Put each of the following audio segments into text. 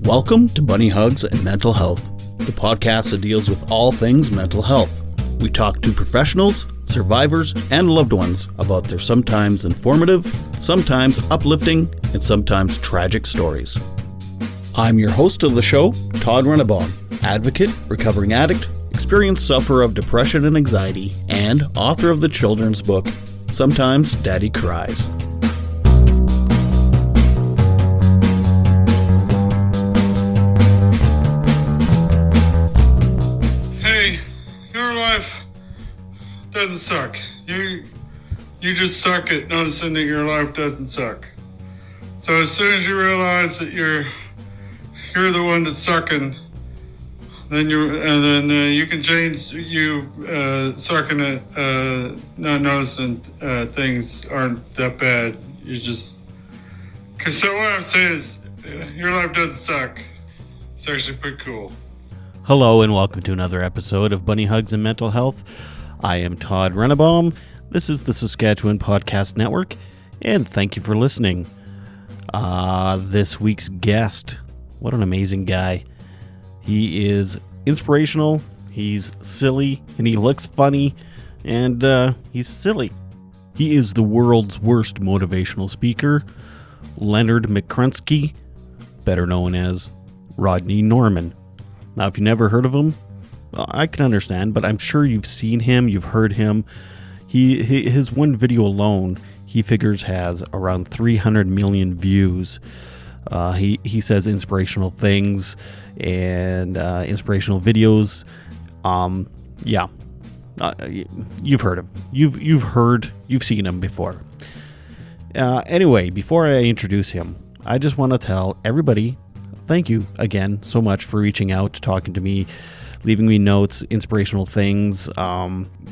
Welcome to Bunny Hugs and Mental Health, the podcast that deals with all things mental health. We talk to professionals, survivors, and loved ones about their sometimes informative, sometimes uplifting, and sometimes tragic stories. I'm your host of the show, Todd Rennebaum, advocate, recovering addict, experienced sufferer of depression and anxiety, and author of the children's book, Sometimes Daddy Cries. Doesn't suck. You just suck at noticing that your life doesn't suck. So as soon as you realize that you're the one that's sucking, then you can change sucking at not noticing things aren't that bad. So what I'm saying is your life doesn't suck. It's actually pretty cool. Hello and welcome to another episode of Bunny Hugs and Mental Health. I am Todd Rennebaum. This is the Saskatchewan Podcast Network, and thank you for listening. This week's guest, what an amazing guy. He is inspirational, he's silly, and he looks funny, and he's silly. He is the world's worst motivational speaker, Leonard McCrunsky, better known as Rodney Norman. Now, if you never heard of him, I can understand, but I'm sure you've seen him, you've heard him. His one video alone, he figures, has around 300 million views. He says inspirational things and inspirational videos. You've heard him. You've seen him before. Anyway, before I introduce him, I just want to tell everybody, thank you again so much for reaching out, talking to me, leaving me notes, inspirational things,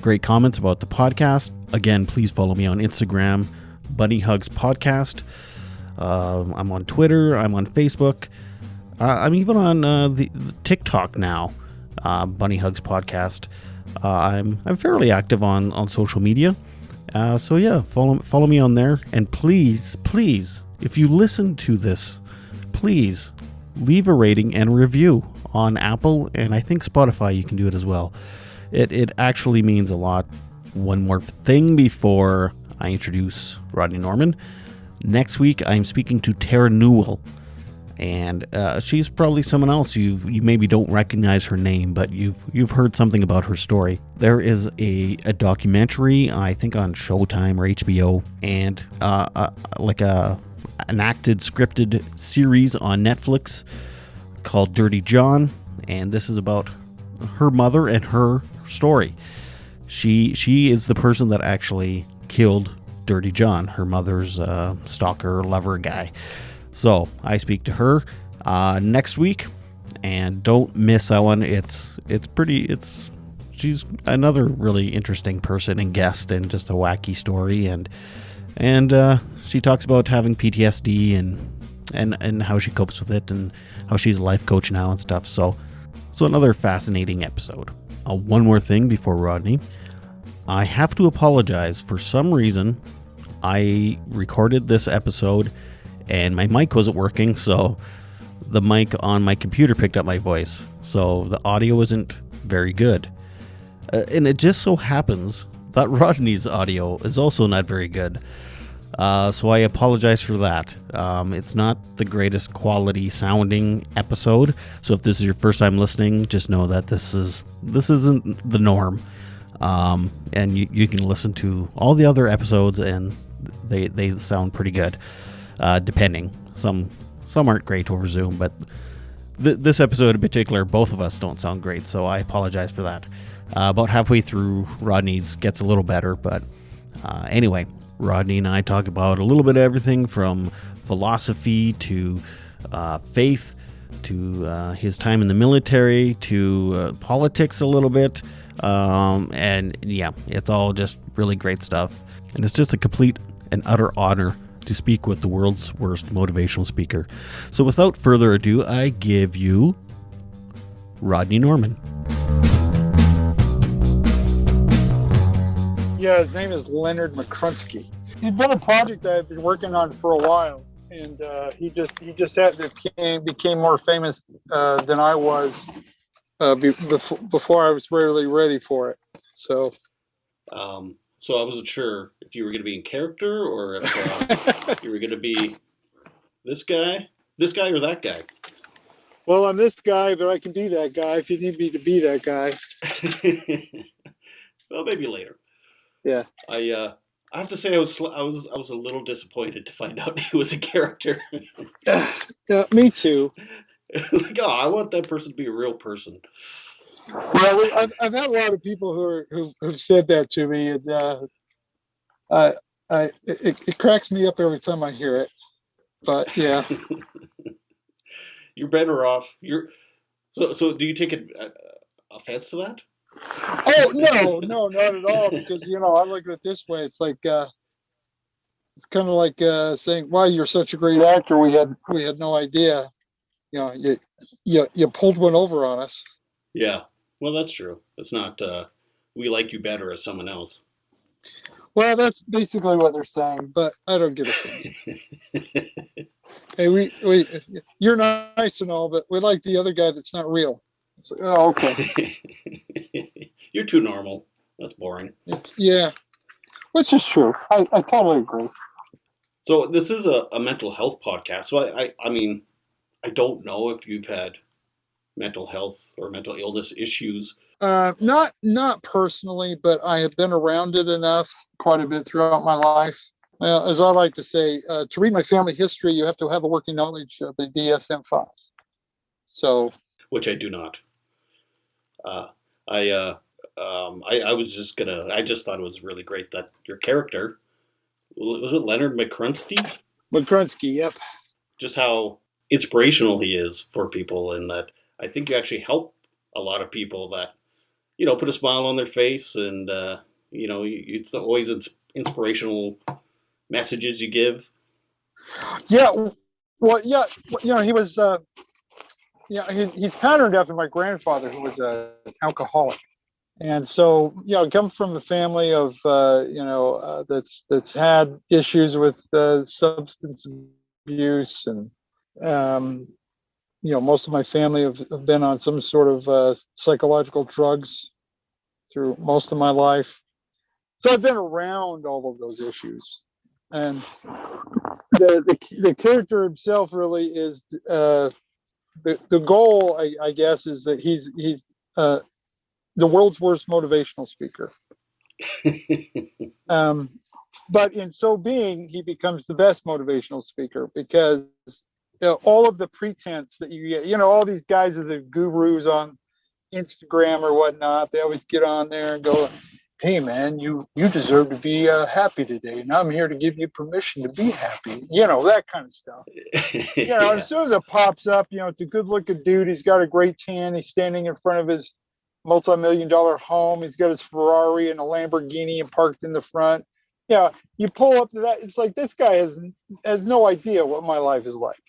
great comments about the podcast. Again, please follow me on Instagram, Bunny Hugs Podcast. I'm on Twitter. I'm on Facebook. I'm even on the TikTok now, Bunny Hugs Podcast. I'm fairly active on social media. So yeah, follow me on there. And please, if you listen to this, please leave a rating and review on Apple, and I think Spotify, you can do it as well. It actually means a lot. One more thing before I introduce Rodney Norman. Next week, I'm speaking to Tara Newell, and she's probably someone else you maybe don't recognize her name, but you've heard something about her story. There is a documentary, I think on Showtime or HBO, and an acted, scripted series on Netflix called Dirty John, and this is about her mother and her story. She is the person that actually killed Dirty John, her mother's stalker, lover guy. So I speak to her next week, and don't miss that one. She's another really interesting person and guest, and just a wacky story, and she talks about having PTSD and how she copes with it, and how she's a life coach now and stuff. So another fascinating episode. One more thing before Rodney. I have to apologize. For some reason, I recorded this episode and my mic wasn't working, so the mic on my computer picked up my voice. So the audio isn't very good. And it just so happens that Rodney's audio is also not very good. So I apologize for that. It's not the greatest quality sounding episode. So if this is your first time listening, just know that this isn't the norm. And you can listen to all the other episodes, and they sound pretty good, depending. Some aren't great over Zoom, but this episode in particular, both of us don't sound great. So I apologize for that. About halfway through, Rodney's gets a little better, but anyway. Rodney and I talk about a little bit of everything from philosophy to faith to his time in the military to politics a little bit. And yeah, it's all just really great stuff. And it's just a complete and utter honor to speak with the world's worst motivational speaker. So without further ado, I give you Rodney Norman. Yeah, his name is Leonard McCrunsky. He's been a project that I've been working on for a while. and he just had became more famous than I was before I was really ready for it. So So I wasn't sure if you were going to be in character or if you were going to be this guy or that guy. well, I'm this guy, but I can be that guy if you need me to be that guy. Well, maybe later. Yeah. I have to say I was a little disappointed to find out he was a character. Me too. Like, oh, I want that person to be a real person. Well, I've had a lot of people who've said that to me, and I, it cracks me up every time I hear it. But yeah. You're better off. So. Do you take offense to that? Oh no, not at all. Because I look at it this way. It's like it's kind of like saying, "Wow, you're such a great actor. We had no idea. You pulled one over on us." Yeah. Well, that's true. It's not. We like you better as someone else. Well, that's basically what they're saying, but I don't get offended. Hey, you're nice and all, but we like the other guy that's not real. It's like, oh, okay. You're too normal. That's boring. Yeah, which is true. I totally agree. So this is a mental health podcast. So I mean, I don't know if you've had mental health or mental illness issues. Not personally, but I have been around it enough, quite a bit throughout my life. As I like to say, to read my family history, you have to have a working knowledge of the DSM-5. So, Which I do not. Uh, I, uh, I was just gonna. I just thought it was really great that your character was it Leonard McCrunsky. McCrunsky, yep. Just how inspirational he is for people, and that I think you actually help a lot of people that put a smile on their face, and it's always inspirational messages you give. Yeah, well, yeah, he was. He's patterned after my grandfather, who was an alcoholic. And so, come from a family of, that's had issues with substance abuse, and most of my family have been on some sort of psychological drugs through most of my life. So I've been around all of those issues, and the character himself really is the goal. I guess is that he's the world's worst motivational speaker. But in so being, he becomes the best motivational speaker because all of the pretense that you get, all these guys are the gurus on Instagram or whatnot. They always get on there and go, "Hey man, you deserve to be happy today, and I'm here to give you permission to be happy." That kind of stuff. Yeah. As soon as it pops up, it's a good looking dude. He's got a great tan. He's standing in front of his multi-million-dollar home. He's got his Ferrari and a Lamborghini and parked in the front. Yeah, you pull up to that. It's like this guy has no idea what my life is like.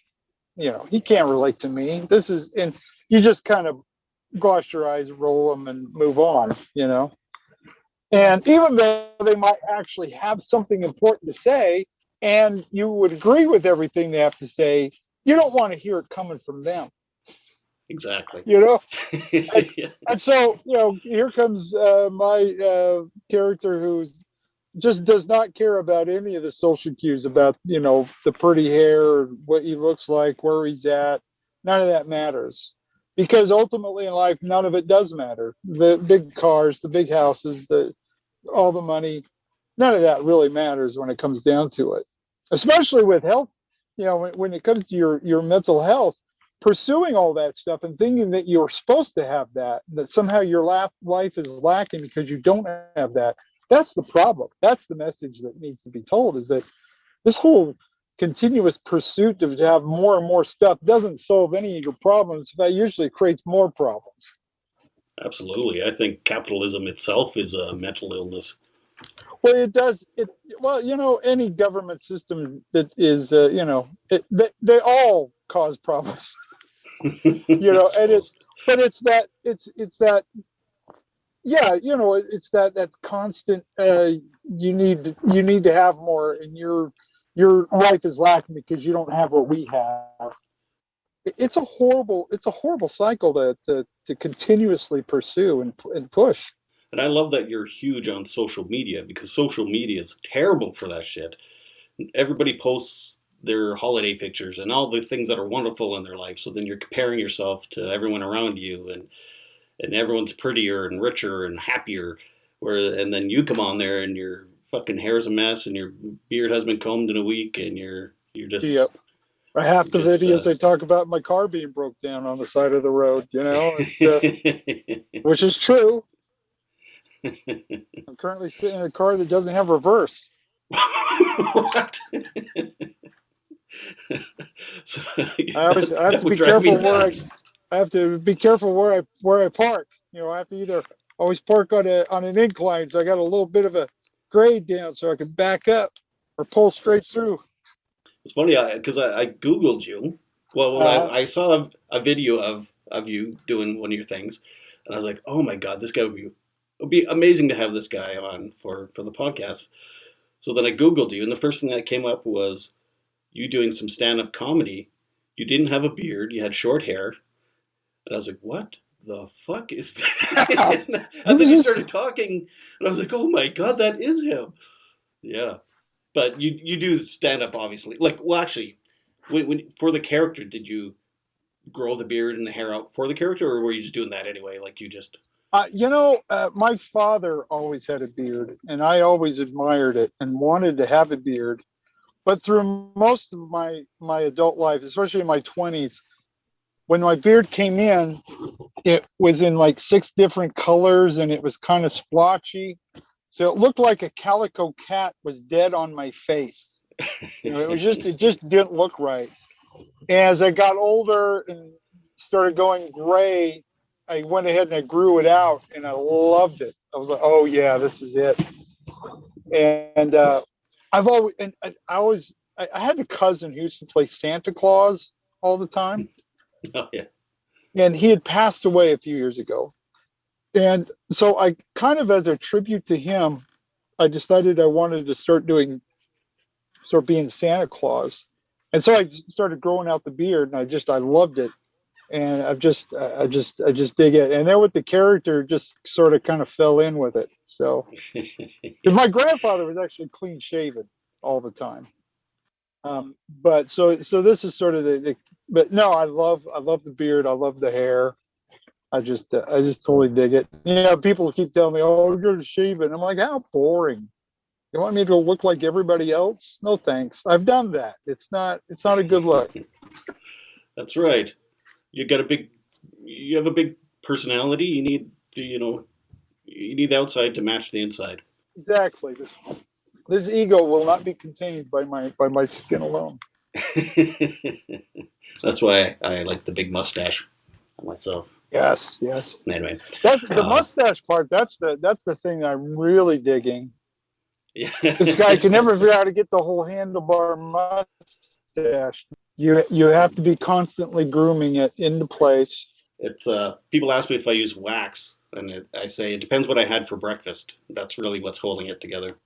He can't relate to me. And you just kind of gloss your eyes, roll them, and move on. And even though they might actually have something important to say, and you would agree with everything they have to say, you don't want to hear it coming from them. Exactly. And so, here comes my character who just does not care about any of the social cues about, the pretty hair, what he looks like, where he's at. None of that matters. Because ultimately in life, none of it does matter. The big cars, the big houses, all the money, none of that really matters when it comes down to it. Especially with health, when it comes to your mental health, pursuing all that stuff and thinking that you're supposed to have that somehow your life is lacking because you don't have that. That's the problem. That's the message that needs to be told, is that this whole continuous pursuit to have more and more stuff doesn't solve any of your problems. That usually creates more problems. Absolutely. I think capitalism itself is a mental illness. Well, it does. Any government system that is, they all cause problems. It's that, yeah, it's that constant. You need to have more, and your life is lacking because you don't have what we have. It's a horrible cycle to continuously pursue and push. And I love that you're huge on social media, because social media is terrible for that shit. Everybody posts their holiday pictures and all the things that are wonderful in their life. So then you're comparing yourself to everyone around you, and everyone's prettier and richer and happier. And then you come on there and your fucking hair's a mess and your beard hasn't been combed in a week, and you're just Yep. Half the just, videos they talk about my car being broke down on the side of the road, which is true. I'm currently sitting in a car that doesn't have reverse. What? So, I have to be careful where I park. I have to either always park on an incline, so I got a little bit of a grade down, so I can back up or pull straight through. It's funny because I Googled you. Well, I saw a video of you doing one of your things, and I was like, oh my God, this guy would be amazing to have this guy on for the podcast. So then I Googled you, and the first thing that came up was you doing some stand-up comedy. You didn't have a beard, you had short hair, and I was like, what the fuck is that? And then you started talking, and I was like, oh my God, that is him. Yeah. But you do stand up, obviously. Like, well, actually, when for the character, did you grow the beard and the hair out for the character, or were you just doing that anyway? Like, you just... my father always had a beard, and I always admired it and wanted to have a beard. But through most of my adult life, especially in my 20s, when my beard came in, it was in like 6 different colors, and it was kind of splotchy. So it looked like a calico cat was dead on my face. It just didn't look right. As I got older and started going gray, I went ahead and I grew it out, and I loved it. I was like, oh yeah, this is it. And I had a cousin who used to play Santa Claus all the time. Oh yeah. And he had passed away a few years ago. And so I kind of, as a tribute to him, I decided I wanted to start being Santa Claus. And so I started growing out the beard, and I loved it. And I just dig it. And then with the character, just sort of kind of fell in with it. So, because my grandfather was actually clean shaven all the time. But so this is sort of but no, I love the beard. I love the hair. I just totally dig it. People keep telling me, "Oh, you're shaven." I'm like, how boring. You want me to look like everybody else? No, thanks. I've done that. It's not a good look. That's right. You have a big personality. You need the outside to match the inside. Exactly. This ego will not be contained by my skin alone. That's why I like the big mustache on myself. Yes. Anyway, that's the mustache part. That's the thing I'm really digging. Yeah. This guy can never figure out how to get the whole handlebar mustache. You have to be constantly grooming it into place. It's people ask me if I use wax, and I say it depends what I had for breakfast. That's really what's holding it together.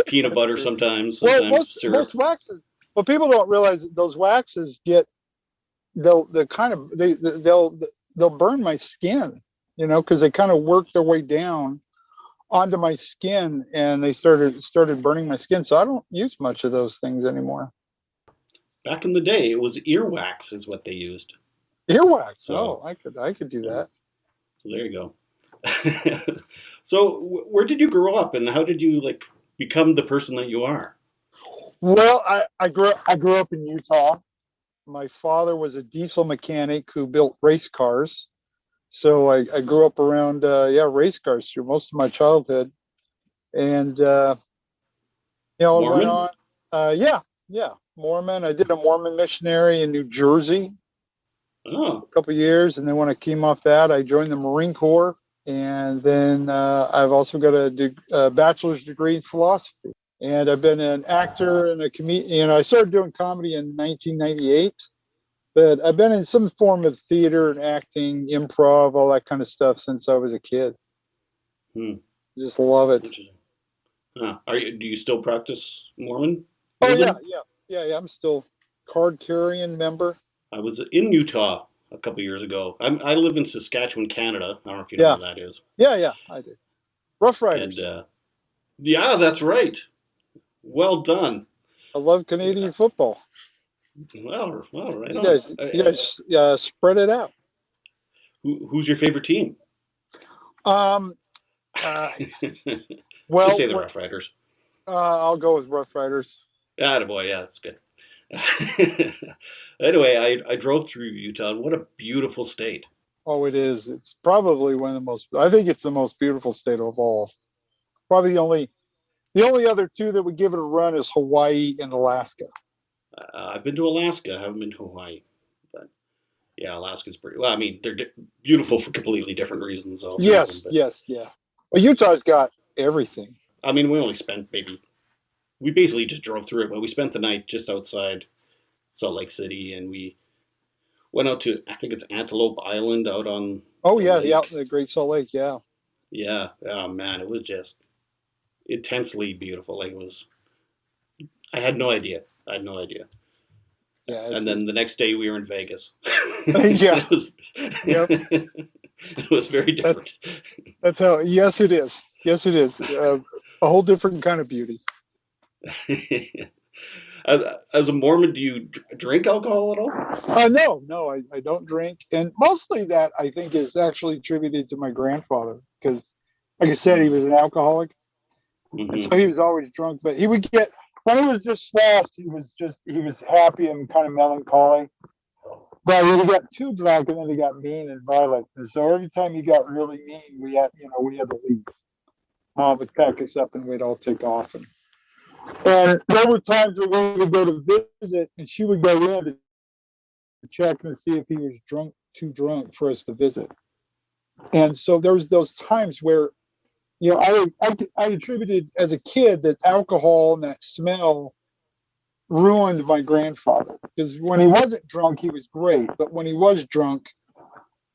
Peanut butter sometimes syrup. Most waxes. Well, people don't realize that those waxes they'll burn my skin, because they kind of work their way down onto my skin, and they started burning my skin. So I don't use much of those things anymore. Back in the day, it was earwax is what they used. Earwax. So, I could do that. So there you go. So where did you grow up, and how did you become the person that you are? Well, I grew up in Utah. My father was a diesel mechanic who built race cars. So I grew up around race cars through most of my childhood. And Mormon? went on Mormon. I did a Mormon missionary in New Jersey a couple of years, and then when I came off that, I joined the Marine Corps. And then I've also got a bachelor's degree in philosophy. And I've been an actor and a comedian. I started doing comedy in 1998, but I've been in some form of theater and acting, improv, all that kind of stuff since I was a kid. Just love it. Do you still practice Oh Mormonism? yeah. I'm still card carrying member. I was in Utah a couple years ago. I live in Saskatchewan, Canada. I don't know if you know Yeah, where that is. yeah. I did. Rough And Riders. yeah, that's right. Well done. I love Canadian football. Well, right You on. guys, you guys spread it out. Who's your favorite team? Um, uh, Just well, say the Rough Riders. I'll go with Rough Riders. Boy, yeah, that's good. Anyway, I drove through Utah. What a beautiful state. Oh, it is. It's probably one of the most. I think it's the most beautiful state of all. Probably the only other two that would give it a run is Hawaii and Alaska. I've been to Alaska. I haven't been to Hawaii, but yeah, Alaska's pretty. Well, I mean, they're beautiful for completely different reasons. All three of them, Yes, but yes, yeah. Well, Utah's got everything. I mean, we only spent maybe. We basically just drove through it, but we spent the night just outside Salt Lake City, and we went out to I think it's Antelope Island out on Oh the yeah, yeah, lake. the Great Salt Lake. Yeah, Yeah, oh man, it was just intensely beautiful. Like it was, I had no idea. I had no idea. yeah. And then the next day we were in Vegas. Yeah. it was, Yep. it was very different. That's how. Yes, it is. Yes, it is. A whole different kind of beauty. As a Mormon, do you drink alcohol at all? No, I don't drink, and mostly that I think is actually attributed to my grandfather because, like I said, he was an alcoholic, and so Mm-hmm. he was always drunk. But he would get when he was just slashed, he was happy and kind of melancholy. But when he got too drunk, and then he got mean and violent, and so every time he got really mean, we had to leave. Mom would pack us up, and we'd all take off. And there were times where we would go to visit, and she would go in to check and see if he was too drunk for us to visit. And so there was those times where, I attributed as a kid that alcohol and that smell ruined my grandfather because when he wasn't drunk, he was great, but when he was drunk,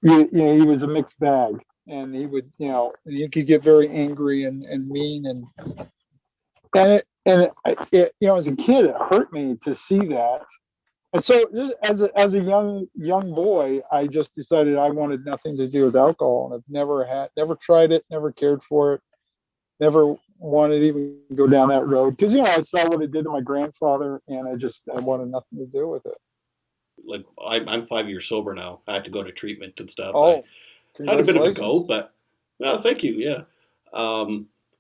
he was a mixed bag, and he could get very angry and mean and as a kid, it hurt me to see that. And so, just as a young boy, I just decided I wanted nothing to do with alcohol, and I've never tried it, never cared for it, never wanted to even go down that road because I saw what it did to my grandfather, and I wanted nothing to do with it. Like I'm 5 years sober now. I had to go to treatment and stuff. I Oh, had a bit of a go, congratulations! but well, thank you. Yeah.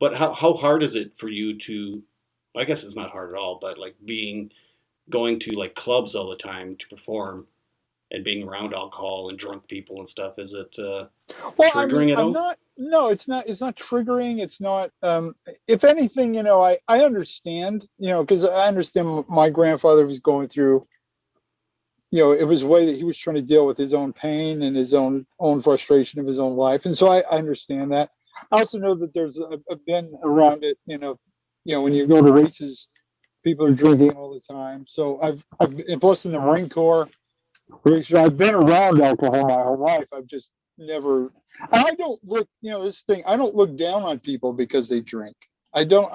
But how hard is it for you to? I guess it's not hard at all, but like going to like clubs all the time to perform and being around alcohol and drunk people and stuff. Is it Well, I mean, triggering at I'm all? not. No, it's not. It's not triggering. It's not. If anything, I understand. Because I understand my grandfather was going through. It was a way that he was trying to deal with his own pain and his own frustration of his own life, and so I understand that. I also know that there's I've been around it. When you go to races, people are drinking all the time. So and plus in the Marine Corps, I've been around alcohol my whole life. I've just never. And I don't look. This thing. I don't look down on people because they drink. I don't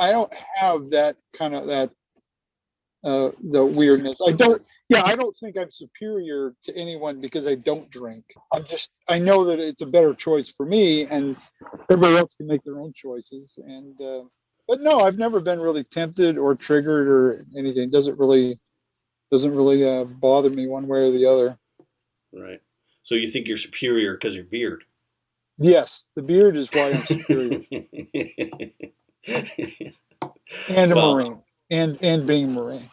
have that kind of that the weirdness. I don't. Yeah, I don't think I'm superior to anyone because I don't drink. I know that it's a better choice for me, and everybody else can make their own choices. But no, I've never been really tempted or triggered or anything. It doesn't really bother me one way or the other. Right. So you think you're superior because you're beard? Yes, the beard is why I'm superior, and a Well, Marine, and being a Marine.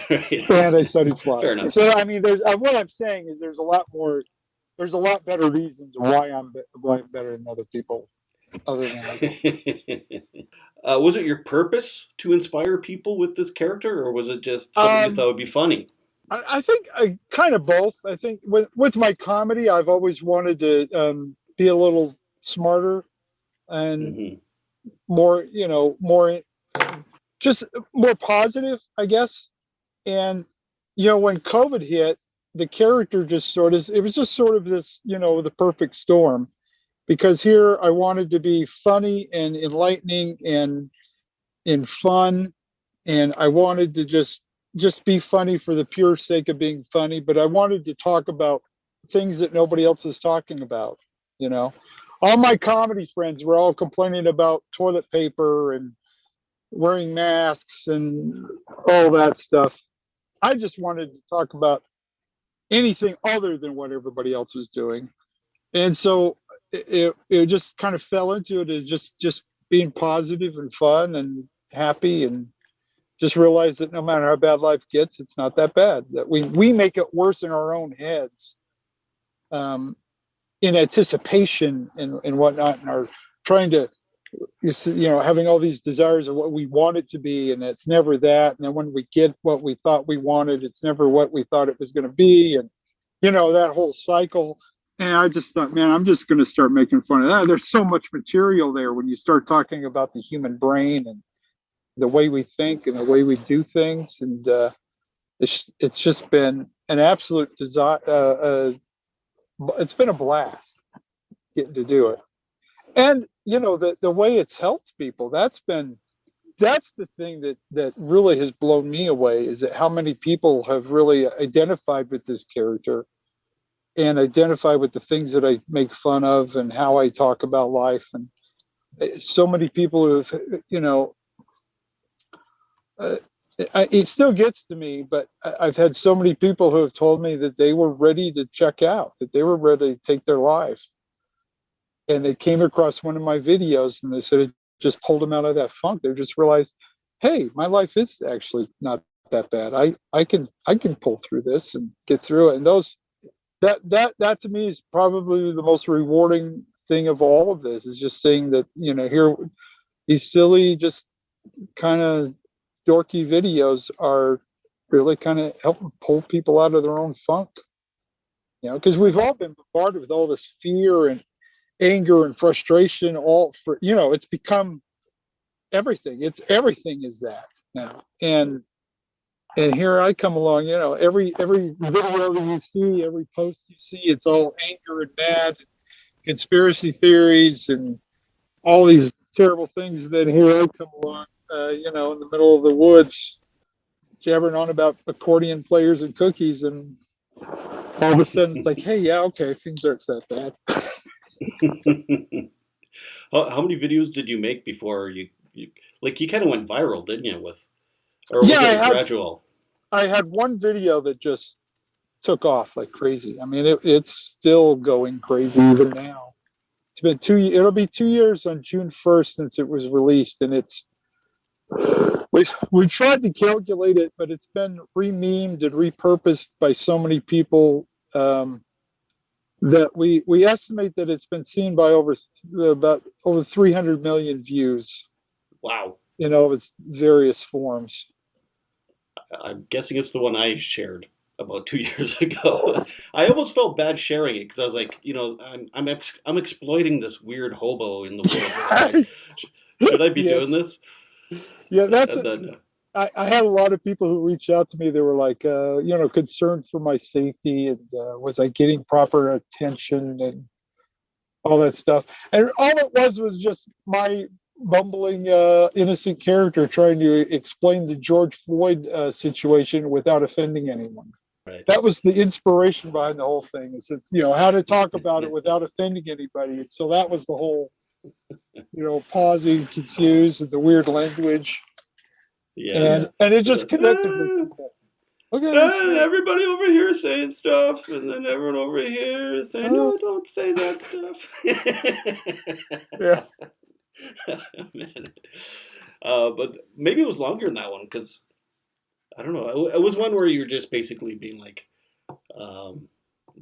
right And I on. studied Fair philosophy. enough. So I mean, there's what I'm saying is there's a lot better reasons why I'm better than other people, other than I don't. Was it your purpose to inspire people with this character, or was it just something you Um, thought would be funny? I think I kind of both. I think with my comedy, I've always wanted to be a little smarter and Hmm. more just more positive, I guess. And when COVID hit, the character just sort of it was just sort of this the perfect storm because here I wanted to be funny and enlightening and fun, and I wanted to just be funny for the pure sake of being funny, but I wanted to talk about things that nobody else is talking about, you know. All my comedy friends were all complaining about toilet paper and wearing masks and all that stuff. I just wanted to talk about anything other than what everybody else was doing. And so it just kind of fell into it, just being positive and fun and happy, and just realize that no matter how bad life gets, it's not that bad. That we make it worse in our own heads, in anticipation and whatnot, and are trying to, having all these desires of what we want it to be, and it's never that. And then when we get what we thought we wanted, it's never what we thought it was going to be, and that whole cycle. And I just thought, man, I'm just going to start making fun of that. There's so much material there when you start talking about the human brain and the way we think and the way we do things. And it's just been an absolute desire. It's been a blast getting to do it. And, the way it's helped people, that's the thing that really has blown me away, is that how many people have really identified with this character and identify with the things that I make fun of and how I talk about life. And so many people who have, it still gets to me, but I've had so many people who have told me that they were ready to check out, that they were ready to take their life. And they came across one of my videos and they said it just pulled them out of that funk. They just realized, hey, my life is actually not that bad. I can pull through this and get through it. And that to me is probably the most rewarding thing of all of this, is just seeing that, here these silly, just kind of dorky videos are really kind of helping pull people out of their own funk, because we've all been bombarded with all this fear and anger and frustration, all for, it's become everything. Everything is that now. And here I come along, every video that you see, every post you see, it's all anger and mad, and conspiracy theories, and all these terrible things. And then here I come along, in the middle of the woods, jabbering on about accordion players and cookies, and all of a sudden it's like, hey, yeah, okay, things aren't that bad. How many videos did you make before you kind of went viral, didn't you? Or was it gradual? I had one video that just took off like crazy. I mean, it's still going crazy even now. It's been it'll be 2 years on June 1st since it was released, and we tried to calculate it, but it's been re-memed and repurposed by so many people, that we estimate that it's been seen by over 300 million views. Wow. Its various forms. I'm guessing it's the one I shared about 2 years ago. I almost felt bad sharing it, because I was like, I'm exploiting this weird hobo in the woods. Should I be doing this? Yeah, I had a lot of people who reached out to me. They were like, concerned for my safety, and was I getting proper attention and all that stuff. And all it was just my bumbling, innocent character trying to explain the George Floyd situation without offending anyone. Right. That was the inspiration behind the whole thing. It's just, how to talk about it without offending anybody. And so that was the whole, pausing, confused, and the weird language. Yeah. And it just connected with people. Okay. Everybody over here saying stuff, and then everyone over here saying, no, don't say that stuff. Yeah. Man. But maybe it was longer than that one, because I don't know. It was one where you were just basically being like,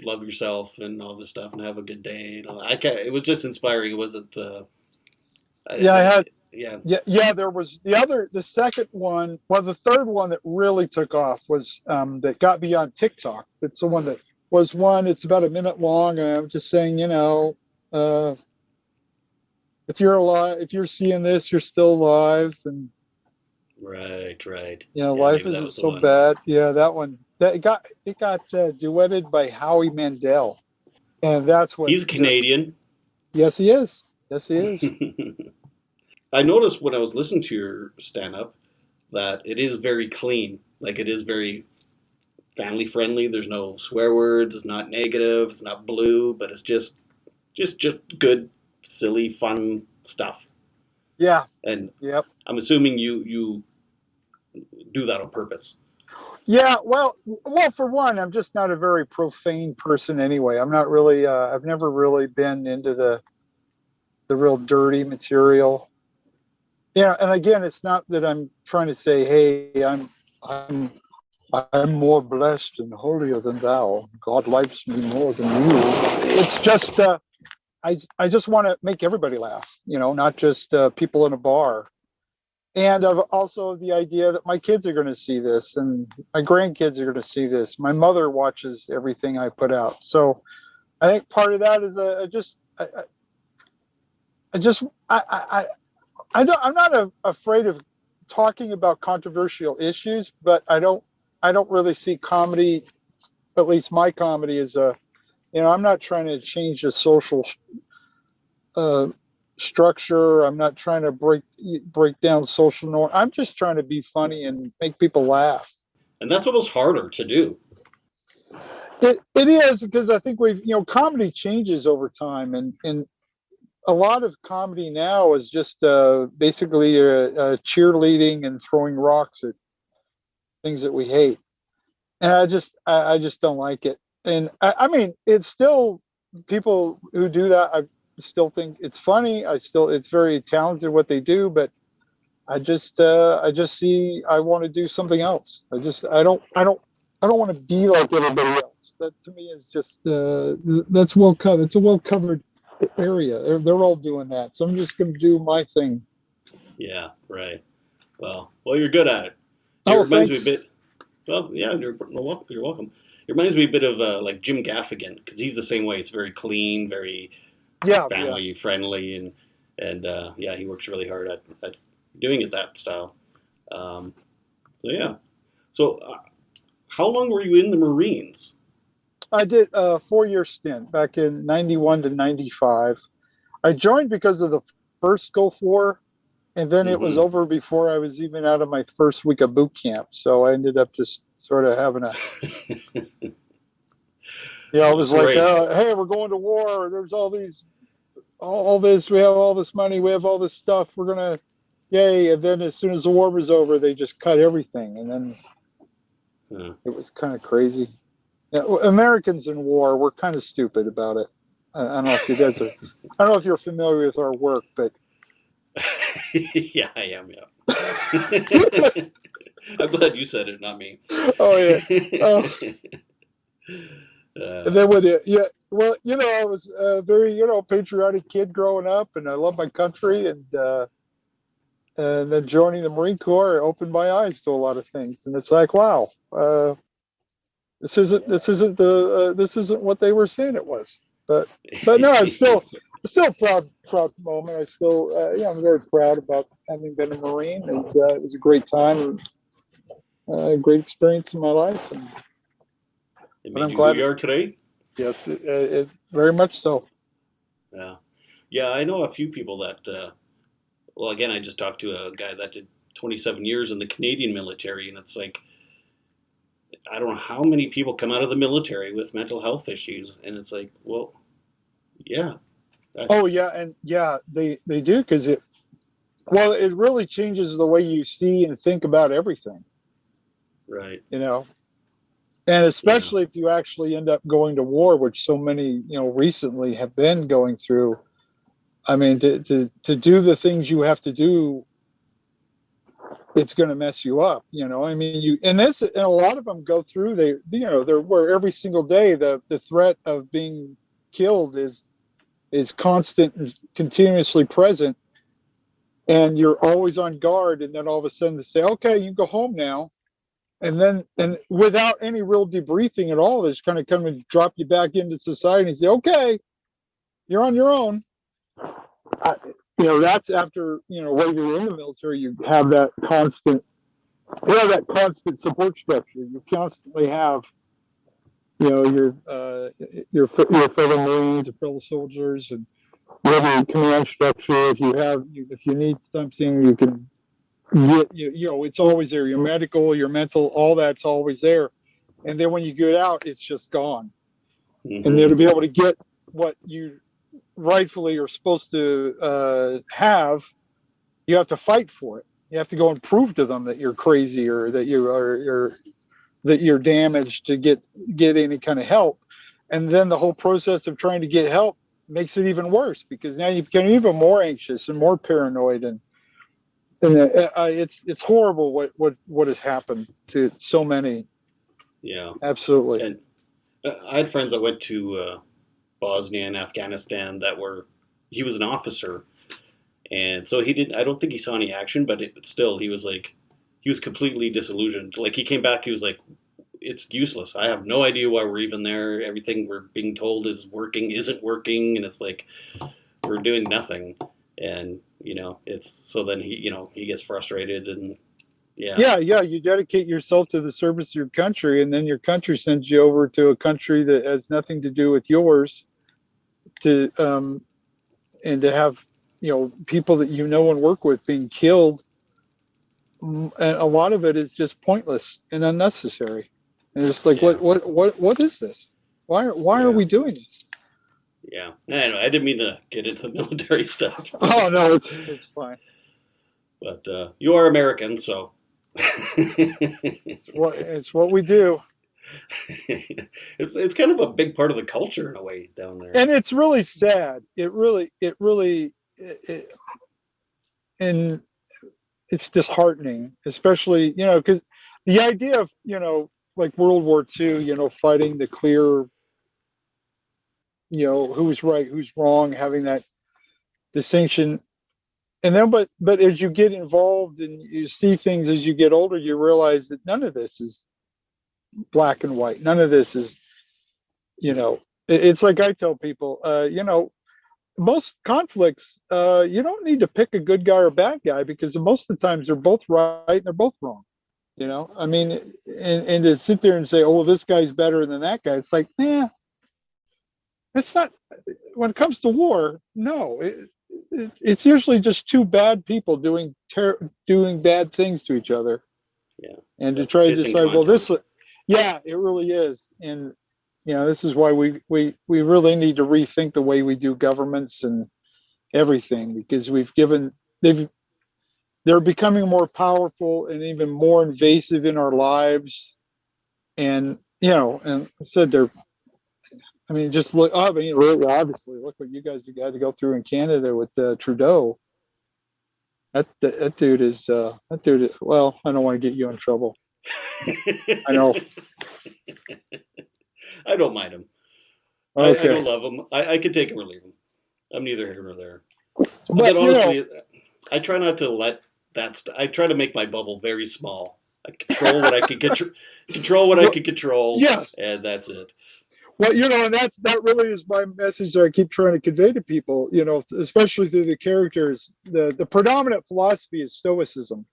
love yourself and all this stuff, and have a good day. It was just inspiring. It wasn't. Yeah. There was the second one. Well, the third one that really took off was that got me on TikTok. It's the one that was one. It's about a minute long, and I'm just saying, if you're alive, if you're seeing this, you're still alive, and right. Life isn't so bad. Yeah, that one. It got duetted by Howie Mandel, and that's what he's Canadian. Yes, he is. Yes, he is. I noticed when I was listening to your stand up that it is very clean. Like it is very family friendly. There's no swear words. It's not negative. It's not blue, but it's just good, silly, fun stuff. Yeah. And Yep. I'm assuming you do that on purpose. Yeah. Well, for one, I'm just not a very profane person anyway. I'm not really. I've never really been into the real dirty material. Yeah. And again, it's not that I'm trying to say, hey, I'm more blessed and holier than thou. God likes me more than you. It's just I just want to make everybody laugh, not just people in a bar. And I've also the idea that my kids are going to see this and my grandkids are going to see this. My mother watches everything I put out. So I think part of that is I just I don't I'm not afraid of talking about controversial issues, but I don't really see comedy, at least my comedy, as I'm not trying to change the social uh, structure. I'm not trying to break down social norm. I'm just trying to be funny and make people laugh. And that's almost harder to do. It is because I think comedy changes over time, and a lot of comedy now is just basically cheerleading and throwing rocks at things that we hate, and I just don't like it. And I mean, it's still people who do that. I still think it's funny. It's very talented what they do, but I just see I want to do something else. I don't want to be like everybody else. That to me is just that's well covered. It's a well covered area. They're all doing that, so I'm just going to do my thing. Yeah, right. Well, you're good at it. It Oh, reminds me a thanks. bit. Well, yeah, you're welcome. It reminds me a bit of like Jim Gaffigan because he's the same way. It's very clean, very Yeah, yeah. family friendly, and yeah, he works really hard at doing it that style. Um, so yeah. So how long were you in the Marines? I did a 4 year stint back in '91 to '95. I joined because of the first Gulf War, and then it was Hmm. over before I was even out of my first week of boot camp. So I ended up just sort of having it Well, was like, great. hey, we're going to war. There's all this. We have all this money. We have all this stuff. We're gonna, yay! And then as soon as the war was over, they just cut everything, and then Uh, it was kind of crazy. Yeah, Americans in war, we're kind of stupid about it. I don't know if you guys are. I don't know if you're familiar with our work, but yeah, I am. Yeah. I'm glad you said it, not me. oh yeah. Oh, and uh, then when yeah, well, I was a very patriotic kid growing up, and I love my country, and then joining the Marine Corps opened my eyes to a lot of things, and it's like, wow, this isn't what they were saying it was. But no, I'm still a proud moment. I still I'm very proud about having been a Marine, and it was a great time, a great experience in my life, it but made I'm you who glad. you are today. Yes, it very much so. Yeah, yeah. I know a few people that. Well, again, I just talked to a guy that did 27 years in the Canadian military, and it's like I don't know how many people come out of the military with mental health issues, and it's like, well, yeah, Oh that's yeah, and yeah, they do because it really changes the way you see and think about everything, right. you know. And Yeah, especially if you actually end up going to war, which so many recently have been going through. I mean, to do the things you have to do, it's going to mess you up. I mean, and a lot of them go through. They're where every single day the threat of being killed is constant and continuously present, and you're always on guard. And then all of a sudden they say, okay, you go home now. And without any real debriefing at all, they just kind of come and drop you back into society and say, okay, you're on your own. I, that's after, while you're in the military, you have that constant support structure. You constantly have, your fellow Marines, your fellow soldiers, and you have a command structure. If you need something, you can get, it's always there. Your medical, your mental, all that's always there. And then when you get out, it's just gone. And then to be able to get what you rightfully are supposed to have, you have to fight for it. You have to go and prove to them that you're crazy or that you're damaged to get any kind of help. And then the whole process of trying to get help makes it even worse, because now you become even more anxious and more paranoid, and it's horrible what has happened to so many. Yeah, absolutely. And I had friends that went to Bosnia and Afghanistan he was an officer, and so he didn't. I don't think he saw any action, but still, he was completely disillusioned. Like he came back, he was like, "It's useless. I have no idea why we're even there. Everything we're being told isn't working, and it's like we're doing nothing." And it's so then he gets frustrated and. Yeah. You dedicate yourself to the service of your country, and then your country sends you over to a country that has nothing to do with yours, and to have people that and work with being killed. And a lot of it is just pointless and unnecessary. And it's like, what is this? Why are we doing this? Yeah, I didn't mean to get into the military stuff. Oh no, it's fine. But you are American, so. It's what we do. It's kind of a big part of the culture in a way down there, and it's really sad. And it's disheartening, especially because the idea of like World War II, fighting the clear, who's right, who's wrong, having that distinction. And then, but as you get involved and you see things as you get older, you realize that none of this is black and white. None of this is, it's like I tell people, most conflicts, you don't need to pick a good guy or a bad guy, because most of the times they're both right and they're both wrong. I mean, and to sit there and say, oh, well, this guy's better than that guy. It's like, it's not. When it comes to war, no. It's usually just two bad people doing bad things to each other. Yeah. And to try to decide, well, it really is. And this is why we really need to rethink the way we do governments and everything, because they're becoming more powerful and even more invasive in our lives. And and I said just look. Really, obviously, look what you guys had to go through in Canada with Trudeau. That dude is. Well, I don't want to get you in trouble. I know. I don't mind him. Okay. I don't love him. I could take him or leave him. I'm neither here nor there. But honestly, I try not to let that. I try to make my bubble very small. I control what I can control what I can control. Yes, and that's it. Well, and that really is my message that I keep trying to convey to people, especially through the characters. The predominant philosophy is Stoicism,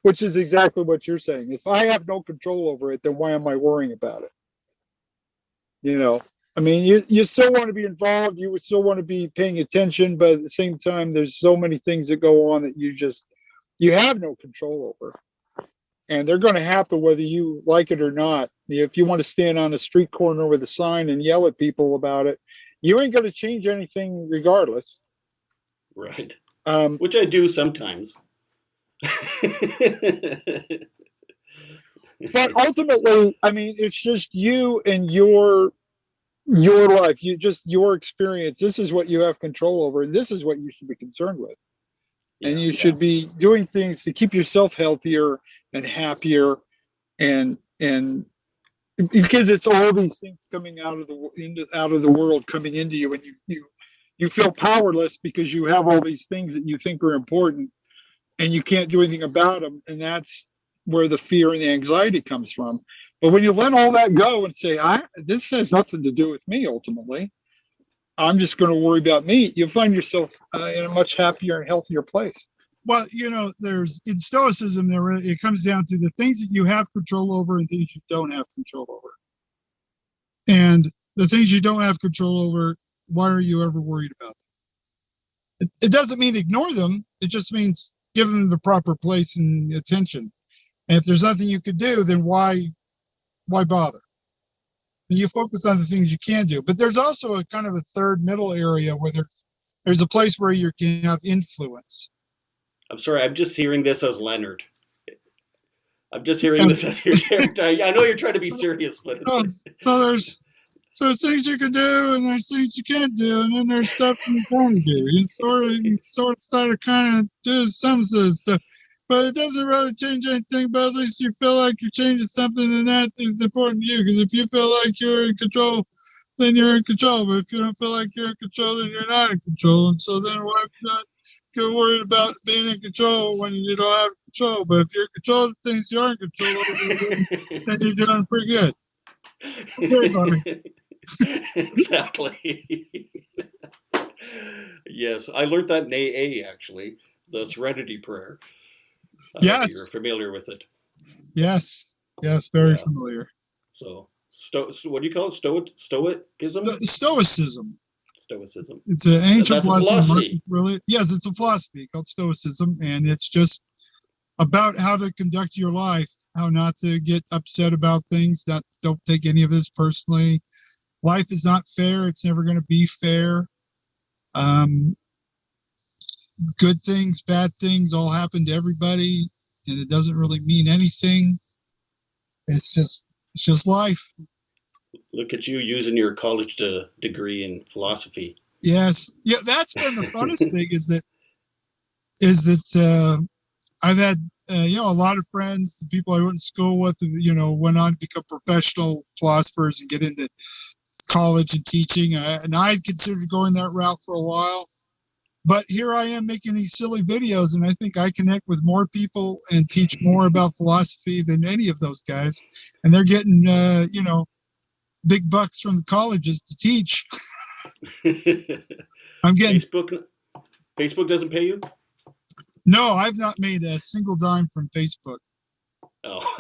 which is exactly what you're saying. If I have no control over it, then why am I worrying about it? You still want to be involved. You would still want to be paying attention, but at the same time, there's so many things that go on that you have no control over. And they're going to happen whether you like it or not. If you want to stand on a street corner with a sign and yell at people about it, you ain't going to change anything regardless. Right. Which I do sometimes. But ultimately, it's just you and your life, your experience. This is what you have control over, and this is what you should be concerned with. And you should be doing things to keep yourself healthier and happier, and because it's all these things coming out of the world coming into you, and you feel powerless because you have all these things that you think are important, and you can't do anything about them, and that's where the fear and the anxiety comes from. But when you let all that go and say, this has nothing to do with me, ultimately, I'm just going to worry about me, you'll find yourself in a much happier and healthier place. Well, there's in Stoicism, it comes down to the things that you have control over and things you don't have control over. And the things you don't have control over, why are you ever worried about them? It doesn't mean ignore them. It just means give them the proper place and attention. And if there's nothing you could do, then why bother? And you focus on the things you can do. But there's also a kind of a third middle area where there's a place where you can have influence. I'm sorry, I'm just hearing this as Leonard. I'm just hearing this as your character. I know you're trying to be serious, but so there's things you can do, and there's things you can't do, and then there's stuff you can do. You sort of kind of do some of this stuff, but it doesn't really change anything. But at least you feel like you're changing something, and that is important to you. Because if you feel like you're in control, then you're in control. But if you don't feel like you're in control, then you're not in control. And so then why not get worried about being in control when you don't have control? But if you're in control of things you are in control of, then you're doing pretty good. Okay, buddy. Exactly. Yes, I learned that in AA, actually, the Serenity Prayer. Yes. You're familiar with it. Yes, very familiar. So, what do you call it? Stoicism? Stoicism. Stoicism. It's an ancient philosophy. Really? Yes, it's a philosophy called Stoicism, and it's just about how to conduct your life, how not to get upset about things, don't take any of this personally. Life is not fair. It's never going to be fair. Good things, bad things all happen to everybody, and it doesn't really mean anything. It's just life. Look at you using your college degree in philosophy. Yes. Yeah, that's been the funnest thing is that I've had, a lot of friends, people I went to school with, went on to become professional philosophers and get into college and teaching. And I had considered going that route for a while. But here I am making these silly videos, and I think I connect with more people and teach more about philosophy than any of those guys. And they're getting, big bucks from the colleges to teach. I'm getting Facebook doesn't pay you? No, I've not made a single dime from Facebook. Oh,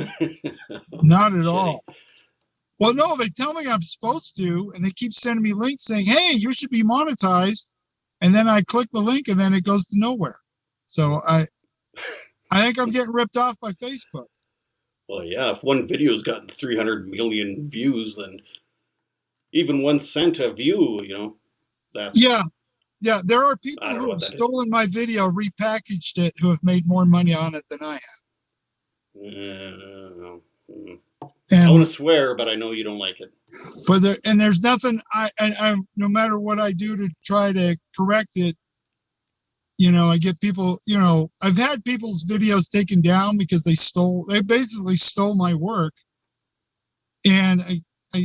not at all. Well, no, they tell me I'm supposed to, and they keep sending me links saying, "Hey, you should be monetized." And then I click the link, and then it goes to nowhere. So I think I'm getting ripped off by Facebook. Well, yeah, if one video's gotten 300 million views, then even 1 cent a view, that's... Yeah, there are people who have stolen my video, repackaged it, who have made more money on it than I have. I want to swear, but I know you don't like it. But there's nothing, I no matter what I do to try to correct it, I get people, I've had people's videos taken down because they basically stole my work. And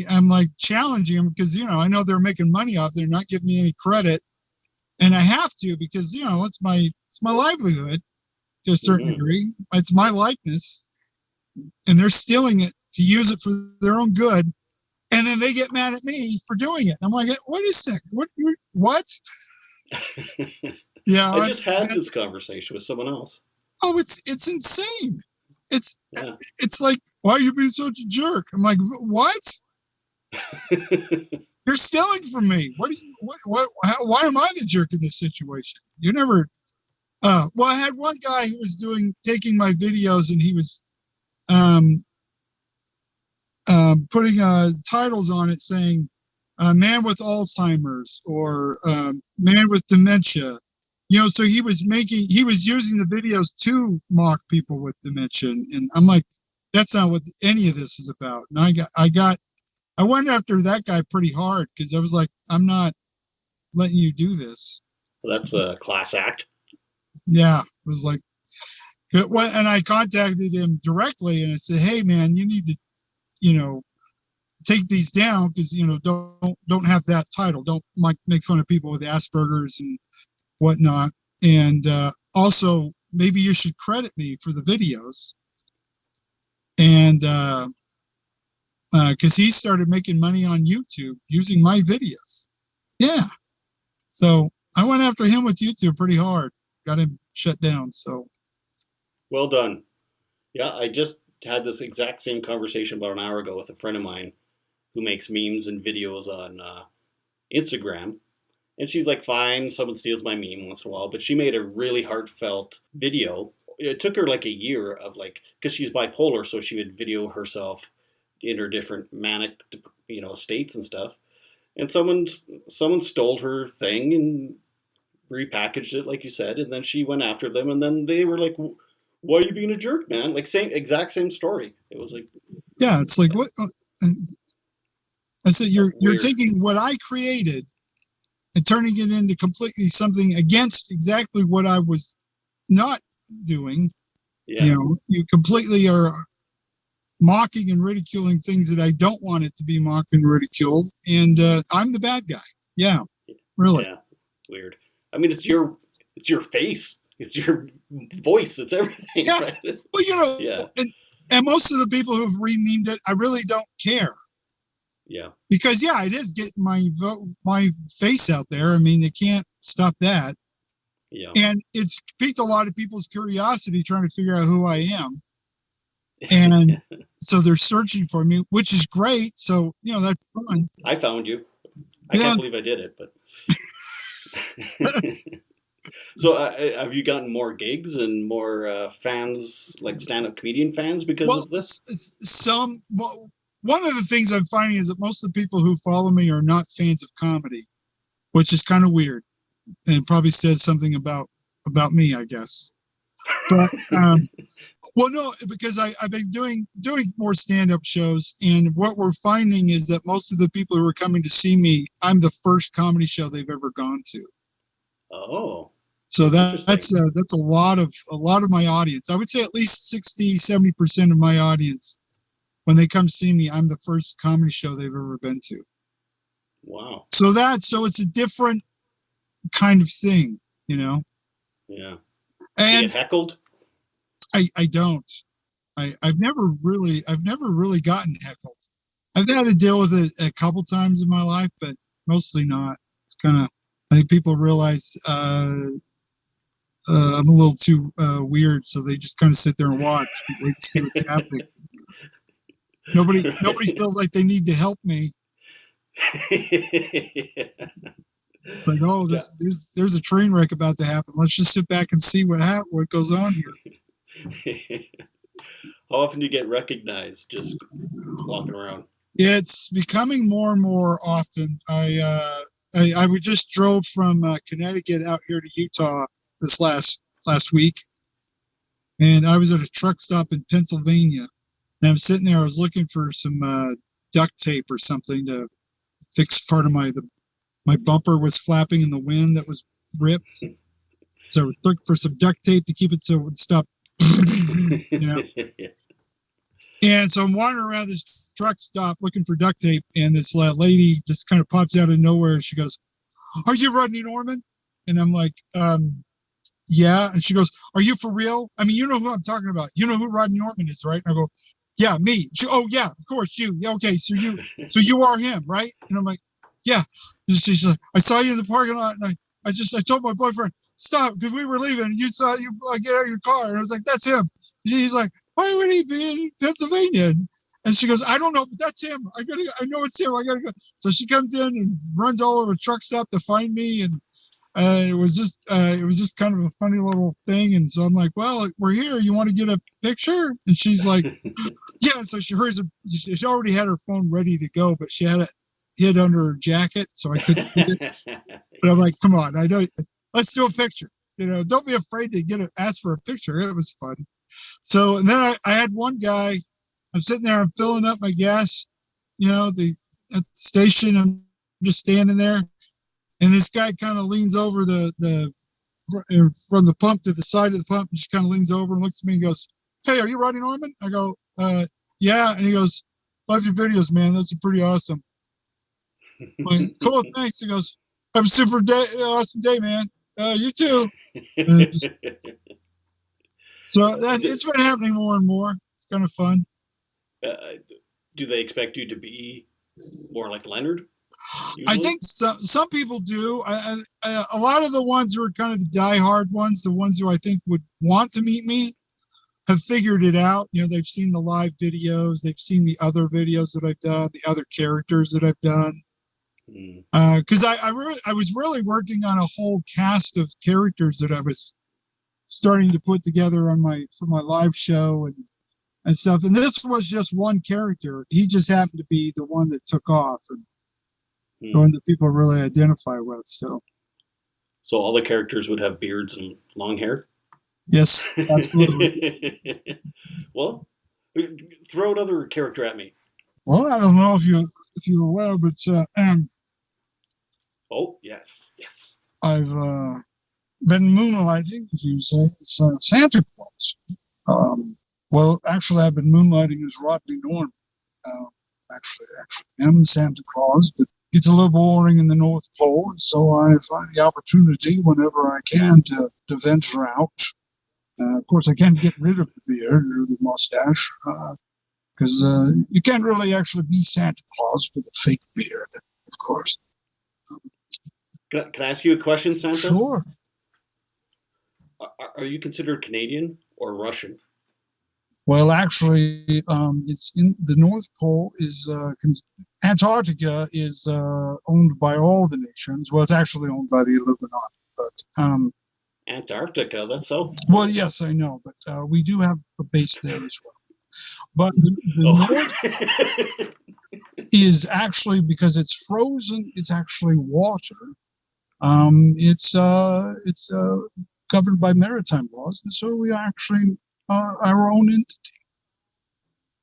I'm like challenging them because, I know they're making money off. They're not giving me any credit. And I have to because, it's my livelihood to a certain degree. It's my likeness. And they're stealing it to use it for their own good. And then they get mad at me for doing it. I'm like, wait a second. What? Yeah. I just had this conversation with someone else. Oh, it's insane. It's like, why are you being such a jerk? I'm like, what? You're stealing from me. Why am I the jerk in this situation? You never. Well, I had one guy who was taking my videos, and he was putting titles on it saying "Man with Alzheimer's" or "Man with Dementia." So he was using the videos to mock people with dementia, and I'm like, that's not what any of this is about. And I went after that guy pretty hard because I was like, I'm not letting you do this. Well, that's a class act. Yeah, it was like, and I contacted him directly and I said, hey man, you need to, take these down because don't have that title. Don't make fun of people with Asperger's and whatnot. And also, maybe you should credit me for the videos. And because he started making money on YouTube using my videos. Yeah. So I went after him with YouTube pretty hard. Got him shut down. So. Well done. Yeah, I just had this exact same conversation about an hour ago with a friend of mine who makes memes and videos on Instagram. And she's like, fine, someone steals my meme once in a while. But she made a really heartfelt video. It took her like a year of like, because she's bipolar, so she would video herself in her different manic, states and stuff. And someone stole her thing and repackaged it, like you said, and then she went after them, and then they were like, "Why are you being a jerk, man?" Like exact same story. It was like, yeah, it's like what I said. You're weird. taking what I created and turning it into completely something against exactly what I was not doing. Yeah. You know, you completely are mocking and ridiculing things that I don't want it to be mocked and ridiculed, and I'm the bad guy. Yeah, really. Yeah, weird. I mean, it's your face, it's your voice, it's everything. Yeah. Right? Well, yeah, and most of the people who've rememed it, I really don't care. Yeah. Because it is getting my face out there. I mean, they can't stop that. Yeah. And it's piqued a lot of people's curiosity trying to figure out who I am. And so they're searching for me, which is great. So, that's fun. I found you. I can't believe I did it, but. So have you gotten more gigs and more fans, like stand-up comedian fans because of this? One of the things I'm finding is that most of the people who follow me are not fans of comedy, which is kind of weird and probably says something about me, I guess. But well, no, because I've been doing more stand-up shows, and what we're finding is that most of the people who are coming to see me, I'm the first comedy show they've ever gone to. Oh. So that's a lot of my audience. I would say at least 60-70% of my audience, when they come see me, I'm the first comedy show they've ever been to. Wow. So it's a different kind of thing, Yeah. And you get heckled? I don't. I've never really gotten heckled. I've had to deal with it a couple times in my life, but mostly not. It's kind of, I think people realize I'm a little too weird, so they just kind of sit there and watch and wait to see what's happening. Nobody feels like they need to help me. It's like, oh, there's a train wreck about to happen. Let's just sit back and see what goes on here. How often do you get recognized just walking around? It's becoming more and more often. I just drove from Connecticut out here to Utah this last week, and I was at a truck stop in Pennsylvania, and I'm sitting there. I was looking for some duct tape or something to fix part of my bumper was flapping in the wind that was ripped. So I looked for some duct tape to keep it so it would stop. And so I'm wandering around this truck stop looking for duct tape, and this lady just kind of pops out of nowhere. She goes, "Are you Rodney Norman?" And I'm like, "Yeah." And she goes, "Are you for real? I mean, you know who I'm talking about. You know who Rodney Norman is, right?" And I go, "Yeah, me." "Oh yeah, of course you. Yeah, okay, so you are him, right?" And I'm like, "Yeah." And she's like, "I saw you in the parking lot, and I told my boyfriend, stop, because we were leaving, and you saw you get out of your car." And I was like, "That's him." He's like, "Why would he be in Pennsylvania?" And she goes, "I don't know, but that's him. I know it's him. I gotta go." So she comes in and runs all over the truck stop to find me, and it was just kind of a funny little thing. And so I'm like, "Well, we're here. You want to get a picture?" And she's like, "Yeah." So she already had her phone ready to go, but she had it hid under her jacket, so I couldn't get it. But I'm like, "Come on, I know. Let's do a picture. Don't be afraid to ask for a picture." It was fun. So, and then I had one guy. I'm sitting there. I'm filling up my gas. At the station. I'm just standing there, and this guy kind of leans over from the pump to the side of the pump, and just kind of leans over and looks at me and goes, "Hey, are you Rodney Norman?" I go, "Yeah." And he goes, "Love your videos, man. Those are pretty awesome." I'm like, "Cool, thanks." He goes, "Have a super awesome day, man. You too." So it's been happening more and more. It's kind of fun. Do they expect you to be more like Leonard? Usually? I think some people do. A lot of the ones who are kind of the diehard ones, the ones who I think would want to meet me, have figured it out. They've seen the live videos. They've seen the other videos that I've done, the other characters that I've done. Because I was really working on a whole cast of characters that I was starting to put together for my live show and stuff. And this was just one character. He just happened to be the one that took off and the one that people really identify with. So all the characters would have beards and long hair? Yes, absolutely. Well, throw another character at me. Well, I don't know if you're aware, but oh yes. I've been moonlighting, as you say, as Santa Claus. Well, actually, I've been moonlighting as Rodney Norman. Actually, I'm Santa Claus, but it's a little boring in the North Pole, so I find the opportunity whenever I can to venture out. Of course, I can't get rid of the beard or the mustache because you can't really actually be Santa Claus with a fake beard, of course. Can I ask you a question, Santa? Sure. Are you considered Canadian or Russian? Well, actually, it's in the North Pole. Antarctica is owned by all the nations. Well, it's actually owned by the Illuminati, but Antarctica, that's south. Well, yes, I know, but we do have a base there as well. But the North is actually, because it's frozen, it's actually water. It's governed by maritime laws, and so we actually are our own entity.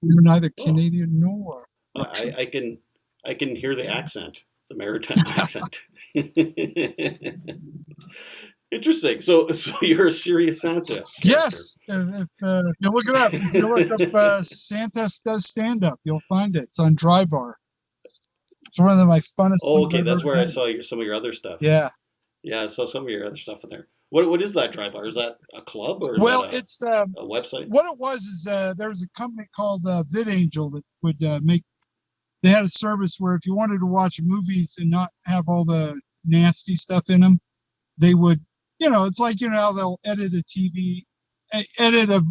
We're neither Canadian nor Russian. I can hear the accent, the maritime accent. Interesting. So you're a serious Santa character. Yes. If you look it up. If you look up Santa does stand up, you'll find it. It's on Dry Bar. It's one of my funnest. Oh, okay, that's where I saw some of your other stuff. Yeah. Yeah, I saw some of your other stuff in there. What is that Dry Bar? Is that a club or it's a website? What it was is there was a company called VidAngel that would make. They had a service where if you wanted to watch movies and not have all the nasty stuff in them, they would. It's like how they'll edit a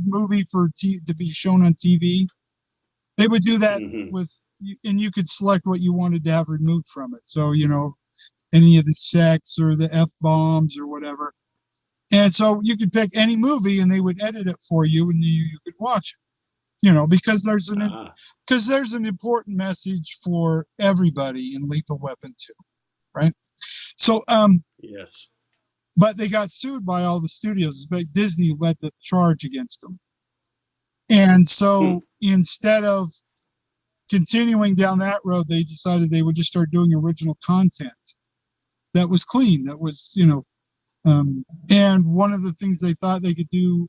movie to be shown on TV. They would do that and you could select what you wanted to have removed from it. So any of the sex or the F-bombs or whatever. And so you could pick any movie and they would edit it for you and you could watch it. Because there's an important message for everybody in Lethal Weapon 2, right? So yes. But they got sued by all the studios. But Disney led the charge against them. And so instead of continuing down that road, they decided they would just start doing original content that was clean, that was, and one of the things they thought they could do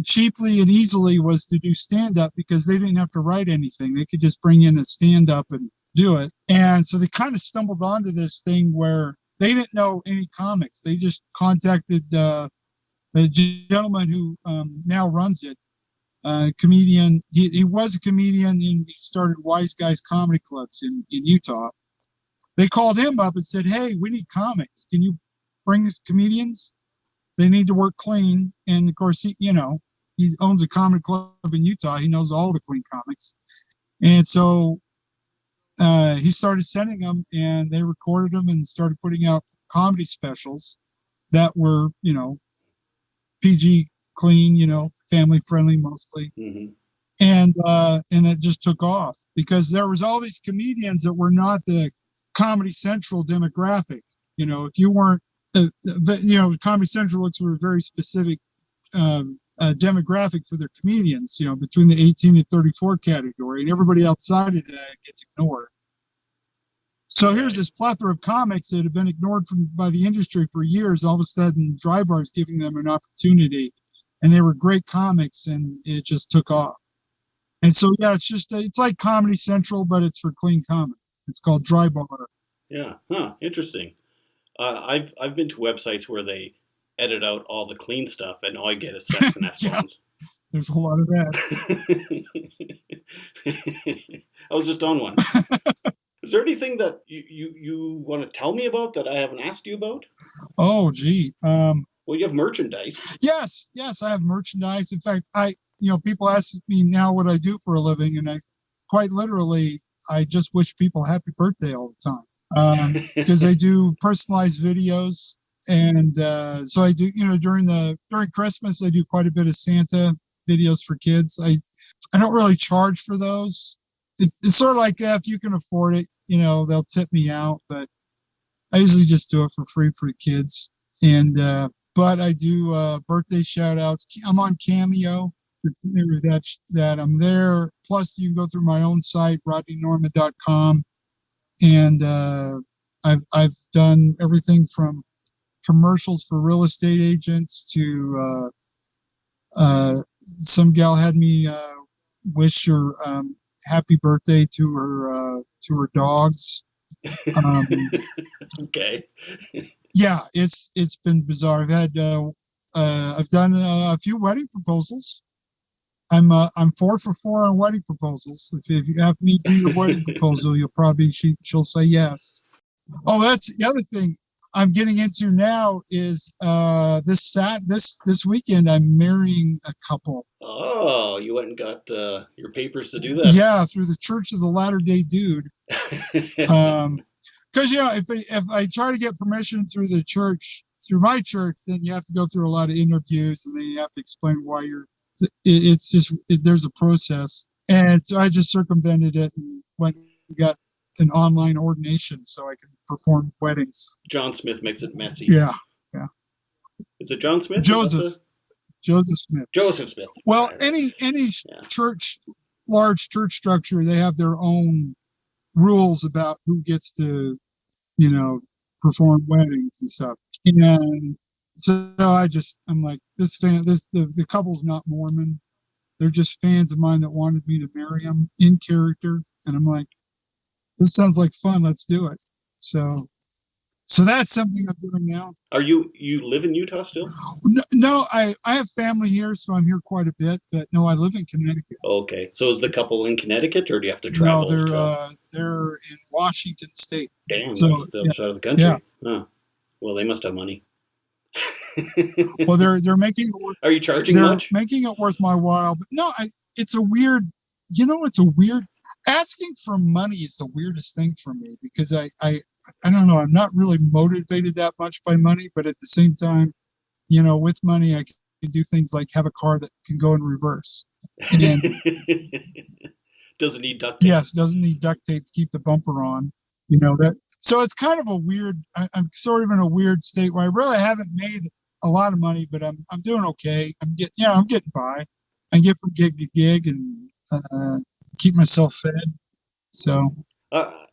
cheaply and easily was to do stand-up because they didn't have to write anything. They could just bring in a stand-up and do it. And so they kind of stumbled onto this thing where they didn't know any comics. They just contacted the gentleman who now runs it, comedian. He was a comedian and he started Wise Guys Comedy Clubs in Utah. They called him up and said, "Hey, we need comics. Can you bring us comedians? They need to work clean." And of course, he owns a comedy club in Utah. He knows all the clean comics. And so he started sending them, and they recorded them and started putting out comedy specials that were, PG, clean, family friendly mostly. Mm-hmm. And it just took off because there was all these comedians that were not the Comedy Central demographic. If you weren't, Comedy Central looks for a very specific demographic for their comedians, between the 18 and 34 category, and everybody outside of that gets ignored. So here's this plethora of comics that have been ignored by the industry for years. All of a sudden, Dry Bar is giving them an opportunity, and they were great comics, and it just took off. And so, it's like Comedy Central, but it's for clean comedy. It's called Dry Bar. Yeah, interesting. I've been to websites where they edit out all the clean stuff, and all I get is sex and F-bombs. There's a lot of that. I was just on one. Is there anything that you want to tell me about that I haven't asked you about? Oh, gee. Well, you have merchandise. Yes, I have merchandise. In fact, people ask me now what I do for a living, and I quite literally, I just wish people happy birthday all the time. because I do personalized videos. And so I do, during Christmas, I do quite a bit of Santa videos for kids. I don't really charge for those. It's sort of like, if you can afford it, they'll tip me out, but I usually just do it for free for the kids. And but I do birthday shout outs. I'm on Cameo. That I'm there. Plus, you can go through my own site, rodneynorma.com, and I've done everything from commercials for real estate agents to some gal had me wish her happy birthday to her dogs. Okay. Yeah, it's been bizarre. I've done a few wedding proposals. I'm 4 for 4 on wedding proposals. If you have me do your wedding proposal, she'll say yes. Oh, that's the other thing I'm getting into now is this weekend I'm marrying a couple. Oh, you went and got your papers to do that? Yeah, through the Church of the Latter-day Dude. Because if I try to get permission through my church, then you have to go through a lot of interviews, and then you have to explain why there's a process. And so I just circumvented it and went and got an online ordination so I can perform weddings. John Smith makes it messy. Yeah. Is it John Smith? Joseph Smith. Joseph Smith. Well, any church, large church structure, they have their own rules about who gets to, perform weddings and stuff. And so I'm like, the couple's not Mormon. They're just fans of mine that wanted me to marry them in character. And I'm like, this sounds like fun. Let's do it. So that's something I'm doing now. Are you live in Utah still? No, I have family here, so I'm here quite a bit. But no, I live in Connecticut. Okay, so is the couple in Connecticut, or do you have to travel? No, they're in Washington State. Damn, that's the other side of the country. Yeah. Huh. Well, they must have money. Well, they're making it worth. Are you charging much? They're making it worth my while. But no, it's a weird. It's a weird. Asking for money is the weirdest thing for me because I don't know. I'm not really motivated that much by money, but at the same time, with money, I can do things like have a car that can go in reverse. And doesn't need duct tape. Yes, doesn't need duct tape to keep the bumper on. That. So it's kind of a weird. I'm sort of in a weird state where I really haven't made a lot of money, but I'm doing okay. I'm getting by. I get from gig to gig and keep myself fed. So.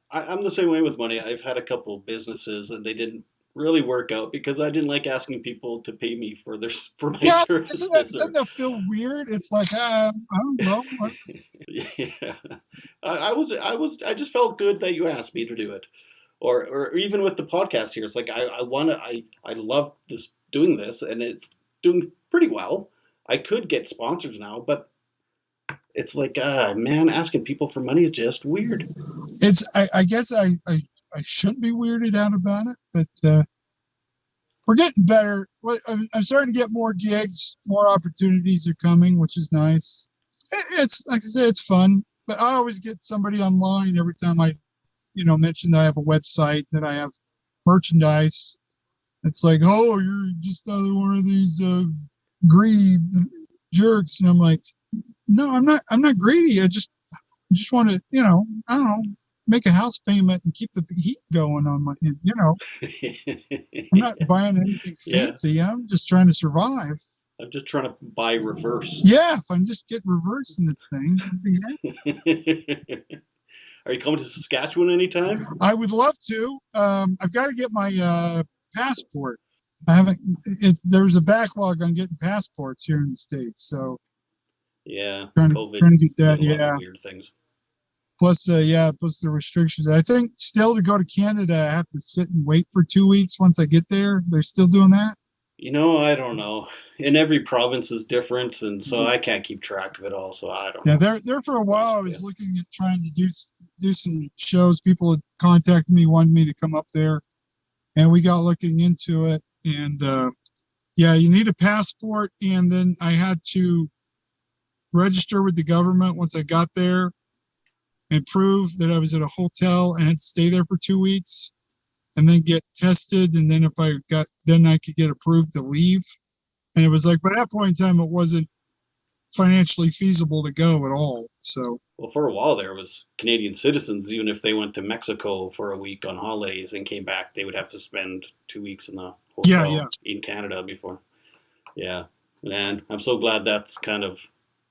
I'm the same way with money. I've had a couple of businesses and they didn't really work out because I didn't like asking people to pay me for my services. Doesn't that feel weird? It's like I don't know. Yeah, I just felt good that you asked me to do it, or even with the podcast here. It's like I love doing this and it's doing pretty well. I could get sponsors now, but. It's like, man, asking people for money is just weird. I guess I shouldn't be weirded out about it, but we're getting better. I'm starting to get more gigs, more opportunities are coming, which is nice. It's like I said, it's fun, but I always get somebody online every time I, mention that I have a website, that I have merchandise. It's like, oh, you're just another one of these greedy jerks, and I'm like. No, I'm not greedy. I just want to, I don't know, make a house payment and keep the heat going on my, I'm not buying anything fancy. Yeah. I'm just trying to survive. I'm just trying to buy reverse. Yeah, if I'm just getting reverse in this thing, I'd be happy. Are you coming to Saskatchewan anytime? I would love to. I've got to get my passport. I haven't. There's a backlog on getting passports here in the States, so. Yeah, trying to get that. Yeah, weird things. Plus the restrictions. I think still to go to Canada, I have to sit and wait for 2 weeks. Once I get there, they're still doing that. I don't know. And every province is different, and so I can't keep track of it all. So I don't know. Yeah, there for a while. I was looking at trying to do some shows. People had contacted me, wanted me to come up there, and we got looking into it. And you need a passport, and then I had to. Register with the government once I got there, and prove that I was at a hotel and had to stay there for 2 weeks and then get tested. And then then I could get approved to leave. And it was like, by that point in time, it wasn't financially feasible to go at all. So, well, for a while there was Canadian citizens, even if they went to Mexico for a week on holidays and came back, they would have to spend 2 weeks in the hotel in Canada before. Yeah. And I'm so glad that's kind of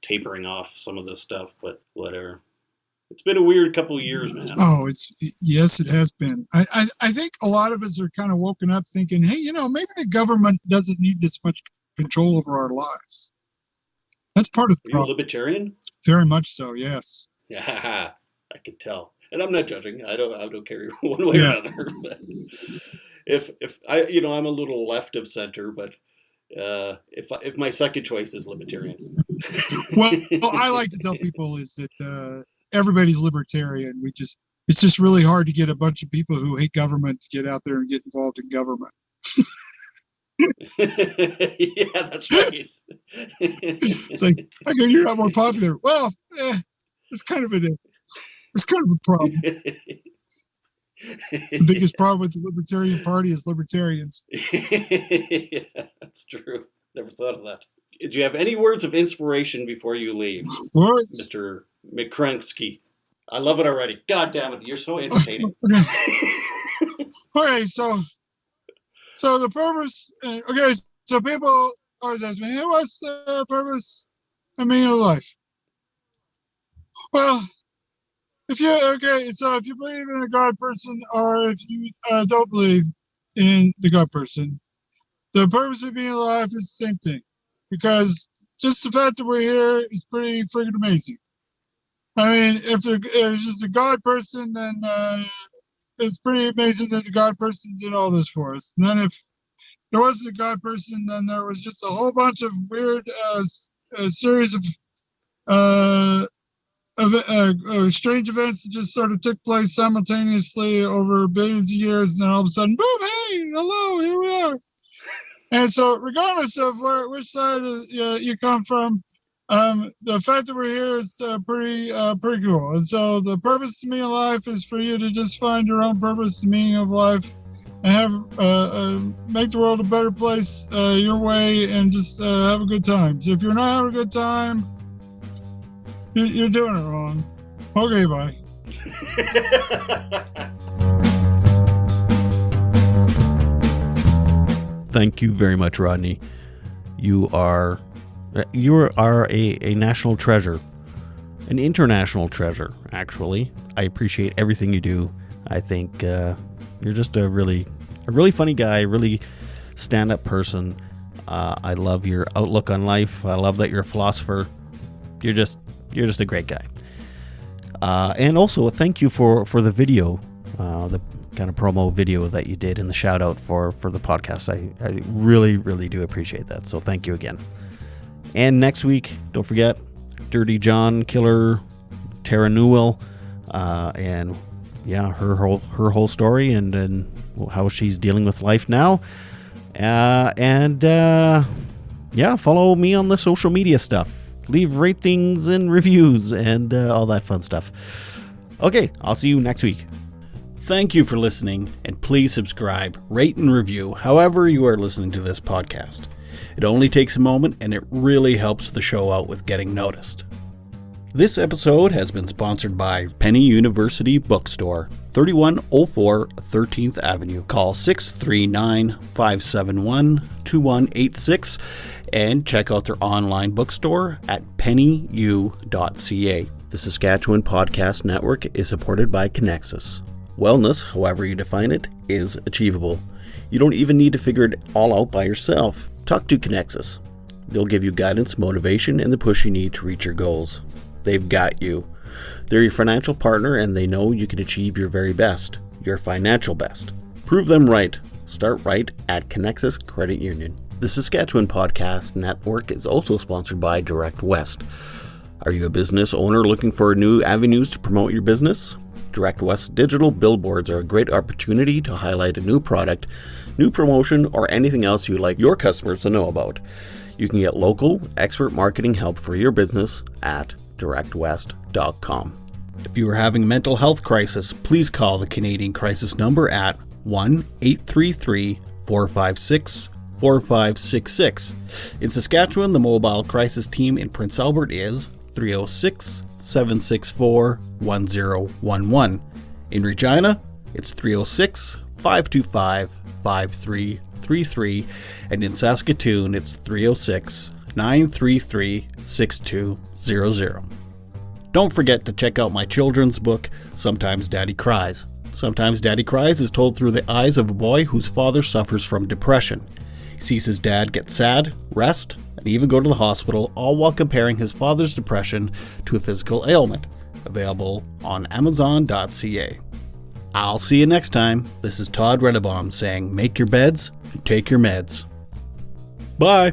tapering off some of this stuff, but whatever. It's been a weird couple of years, man. Oh, yes, it has been. I think a lot of us are kind of woken up thinking, hey, maybe the government doesn't need this much control over our lives. That's part of the problem. Are you a libertarian? Very much so, yes. Yeah, I can tell. And I'm not judging. I don't care one way or another. But if I'm a little left of center, but if my second choice is libertarian. well, I like to tell people is that everybody's libertarian. It's just really hard to get a bunch of people who hate government to get out there and get involved in government. Yeah, that's right. It's like, okay, you're not more popular. Well, it's kind of a problem. The biggest problem with the Libertarian Party is libertarians. Yeah, that's true. Never thought of that. Do you have any words of inspiration before you leave, Mr. McCranksky? I love it already. God damn it, you're so entertaining. Okay, so the purpose. Okay, so people always ask me, "Hey, what's the purpose and meaning of life?" Well, if you believe in a God person, or if you don't believe in the God person, the purpose of being alive is the same thing. Because just the fact that we're here is pretty freaking amazing. I mean, if it's just a God person, then it's pretty amazing that the God person did all this for us. And then if there wasn't a God person, then there was just a whole bunch of weird series of strange events that just sort of took place simultaneously over billions of years, and then all of a sudden, boom, hey, hello, here we are. And so regardless of which side you come from, the fact that we're here is pretty cool. And so the purpose to me in life is for you to just find your own purpose and meaning of life, and have make the world a better place your way, and just have a good time. So if you're not having a good time, you're doing it wrong. Okay, bye. Thank you very much, Rodney. You are a national treasure, an international treasure, actually. I appreciate everything you do. I think you're just a really funny guy, really stand-up person. I love your outlook on life. I love that you're a philosopher. You're just a great guy. And also, thank you for the video, the kind of promo video that you did, and the shout out for the podcast. I really, really do appreciate that. So thank you again. And next week, don't forget, Dirty John Killer, Tara Newell, and yeah, her whole story, and how she's dealing with life now. Follow me on the social media stuff. Leave ratings and reviews and all that fun stuff. Okay, I'll see you next week. Thank you for listening, and please subscribe, rate, and review however you are listening to this podcast. It only takes a moment, and it really helps the show out with getting noticed. This episode has been sponsored by Penny University Bookstore, 3104 13th Avenue. Call 639-571-2186 and check out their online bookstore at pennyu.ca. The Saskatchewan Podcast Network is supported by Connexus. Wellness, however you define it, is achievable. You don't even need to figure it all out by yourself. Talk to Connexus. They'll give you guidance, motivation, and the push you need to reach your goals. They've got you. They're your financial partner, and they know you can achieve your very best, your financial best. Prove them right. Start right at Connexus Credit Union. The Saskatchewan Podcast Network is also sponsored by Direct West. Are you a business owner looking for new avenues to promote your business? Direct West digital billboards are a great opportunity to highlight a new product, new promotion, or anything else you'd like your customers to know about. You can get local, expert marketing help for your business at directwest.com. If you are having a mental health crisis, please call the Canadian crisis number at 1-833-456-4566. In Saskatchewan, the mobile crisis team in Prince Albert is 306-764-1011. In Regina, it's 306-525-5333, and in Saskatoon, it's 306-933-6200. Don't forget to check out my children's book, Sometimes Daddy Cries. Sometimes Daddy Cries is told through the eyes of a boy whose father suffers from depression. He sees his dad get sad, rest, and even go to the hospital, all while comparing his father's depression to a physical ailment. Available on Amazon.ca. I'll see you next time. This is Todd Redebaum saying, make your beds and take your meds. Bye.